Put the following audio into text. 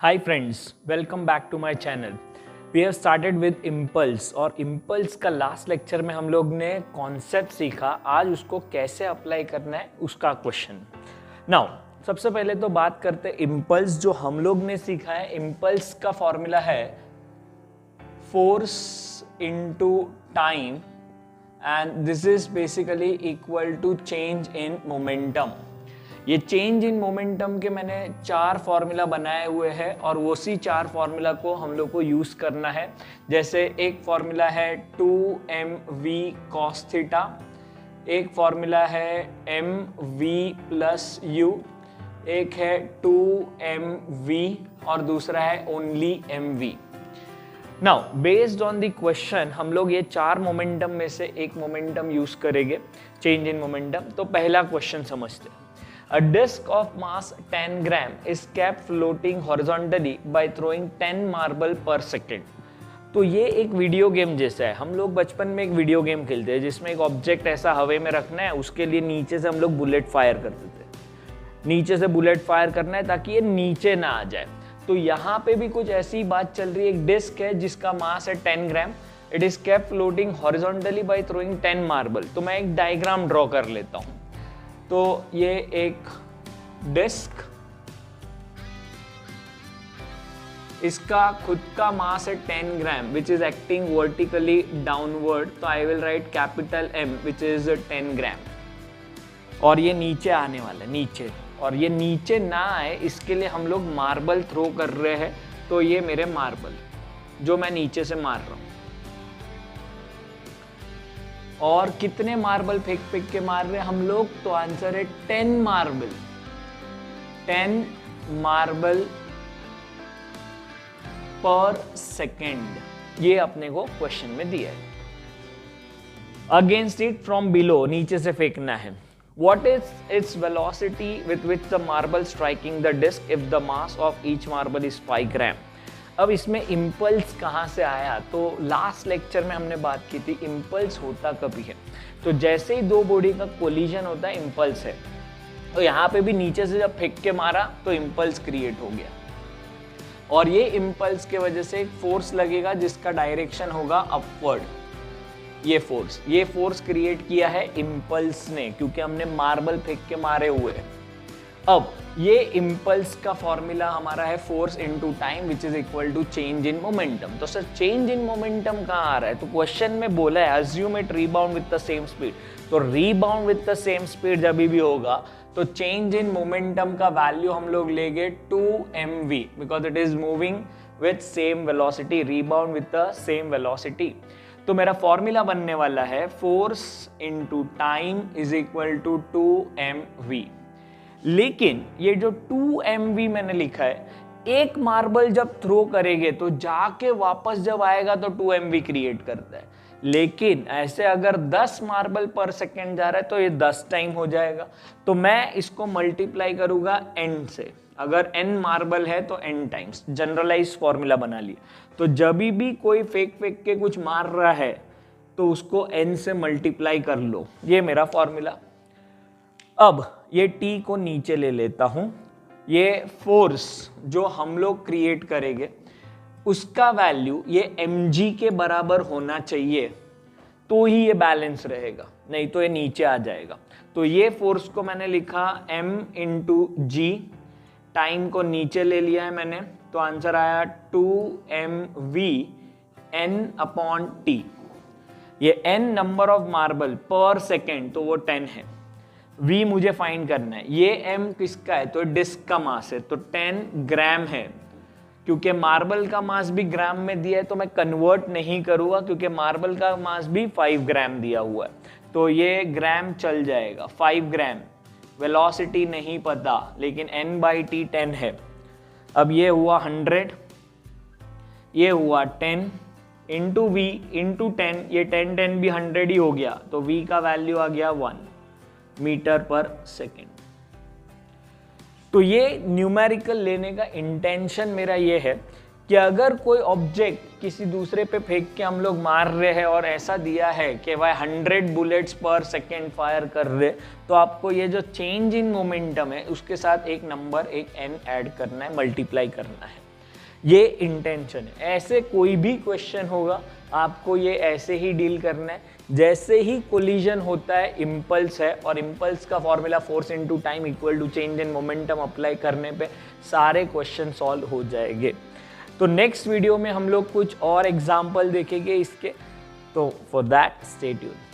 Hi friends, welcome back to my channel. We have started with impulse और impulse का last lecture में हम लोग ने कॉन्सेप्ट सीखा. आज उसको कैसे अप्लाई करना है उसका क्वेश्चन. नाउ सबसे पहले तो बात करते हैं impulse. जो हम लोग ने सीखा है impulse का फॉर्मूला है force into time and this is basically equal to change in momentum. ये चेंज इन मोमेंटम के मैंने 4 फॉर्मूला बनाए हुए हैं और उसी 4 फॉर्मूला को हम लोग को यूज करना है. जैसे एक फॉर्मूला है 2mv cos थीटा, एक फॉर्मूला है mv प्लस u, एक है 2mv और दूसरा है only mv. Now based on the question हम लोग ये 4 मोमेंटम में से एक मोमेंटम यूज करेंगे, चेंज इन मोमेंटम. तो पहला क्वेश्चन समझते हैं. A disk of mass 10 gram is kept floating horizontally by throwing 10 marble per second. तो ये एक वीडियो गेम जैसा है. हम लोग बचपन में एक वीडियो गेम खेलते हैं जिसमें एक ऑब्जेक्ट ऐसा हवा में रखना है, उसके लिए नीचे से हम लोग बुलेट फायर करते थे. नीचे से बुलेट फायर करना है ताकि ये नीचे ना आ जाए. तो यहाँ पे भी कुछ ऐसी बात चल रही है. एक डिस्क है जिसका मास है 10 gram. It is kept floating horizontally by throwing 10 marble. तो मैं एक डायग्राम ड्रॉ कर लेता हूँ. तो ये एक डिस्क, इसका खुद का मास है 10 gram which is acting vertically downward. तो I will write capital M which is 10 gram. और ये नीचे आने वाला है, नीचे. और ये नीचे ना आए इसके लिए हम लोग मार्बल थ्रो कर रहे हैं. तो ये मेरे मार्बल जो मैं नीचे से मार रहा हूं. और कितने मार्बल फेंक फेंक के मार रहे हैं हम लोग? तो आंसर है 10 मार्बल. 10 मार्बल पर सेकेंड, ये अपने को क्वेश्चन में दिया है. अगेंस्ट इट फ्रॉम बिलो, नीचे से फेंकना है. What is its velocity with which the marble striking the disc if the mass of each marble is 5 gram? अब इसमें इम्पल्स कहाँ से आया? तो लास्ट लेक्चर में हमने बात की थी इम्पल्स होता कभी है. तो जैसे ही दो बॉडी का कोलिजन होता है इम्पल्स है. तो यहाँ पे भी नीचे से जब फेंक के मारा तो इम्पल्स क्रिएट हो गया. और ये इम्पल्स के वजह से एक फोर्स लगेगा जिसका डायरेक्शन होगा अपवर्ड. ये फोर्स क्रिएट किया है इम्पल्स ने, क्योंकि हमने मार्बल फेंक के मारे हुए हैं. अब ये इम्पल्स का फॉर्मूला हमारा है force into time which is equal to change in momentum. तो सर चेंज इन मोमेंटम कहाँ आ रहा है? तो क्वेश्चन में बोला है assume it rebound with the same speed. तो rebound with the same speed जब भी होगा तो चेंज इन मोमेंटम का वैल्यू हम लोग लेंगे 2mv because it is moving with same velocity, rebound with the same velocity. तो मेरा फॉर्मूला बनने वाला है force into time is equal to 2mv. लेकिन ये जो 2mv मैंने लिखा है, एक मार्बल जब थ्रो करेंगे तो जाके वापस जब आएगा तो 2mv क्रिएट करता है. लेकिन ऐसे अगर 10 मार्बल पर सेकेंड जा रहा है तो ये 10 टाइम हो जाएगा. तो मैं इसको मल्टीप्लाई करूंगा n से. अगर n मार्बल है तो n टाइम्स. जनरलाइज फॉर्मूला बना लिया. तो जब भी कोई फेंक फेंक के कुछ मार रहा है तो उसको n से मल्टीप्लाई कर लो. ये मेरा फॉर्मूला. अब ये t को नीचे ले लेता हूं. ये फोर्स जो हम लोग क्रिएट करेंगे उसका वैल्यू ये mg के बराबर होना चाहिए तो ही ये बैलेंस रहेगा, नहीं तो ये नीचे आ जाएगा. तो ये फोर्स को मैंने लिखा m इंटू जी. टाइम को नीचे ले लिया है मैंने. तो आंसर आया 2mv n अपॉन t. ये n नंबर ऑफ मार्बल पर सेकेंड तो वो 10 है. v मुझे फाइंड करना है. ये m किसका है? तो डिस्क का मास है. तो 10 ग्राम है. क्योंकि मार्बल का मास भी ग्राम में दिया है तो मैं कन्वर्ट नहीं करूंगा क्योंकि मार्बल का मास भी 5 ग्राम दिया हुआ है. तो ये ग्राम चल जाएगा. 5 ग्राम. वेलोसिटी नहीं पता लेकिन n/t 10 है. अब ये हुआ 100, ये हुआ 10 इंटू v इंटू 10. ये 10 भी 100 ही हो गया. तो v का वैल्यू आ गया 1 मीटर पर सेकेंड. तो ये न्यूमेरिकल लेने का इंटेंशन मेरा ये है कि अगर कोई ऑब्जेक्ट किसी दूसरे पे फेंक के हम लोग मार रहे हैं और ऐसा दिया है कि वह 100 बुलेट्स पर सेकेंड फायर कर रहे, तो आपको ये जो चेंज इन मोमेंटम है उसके साथ एक नंबर एक n ऐड करना है, मल्टीप्लाई करना है. ये इंटेंशन है। ऐसे कोई भी क्वेश्चन होगा आपको ये ऐसे ही डील करना है। जैसे ही कोलिजन होता है, इम्पल्स है और इम्पल्स का formula force into time equal to change in momentum apply करने पे सारे क्वेश्चन सॉल्व हो जाएंगे। तो नेक्स्ट वीडियो में हम लोग कुछ और एग्जाम्पल देखेंगे इसके, तो फॉर दैट स्टे ट्यून्ड।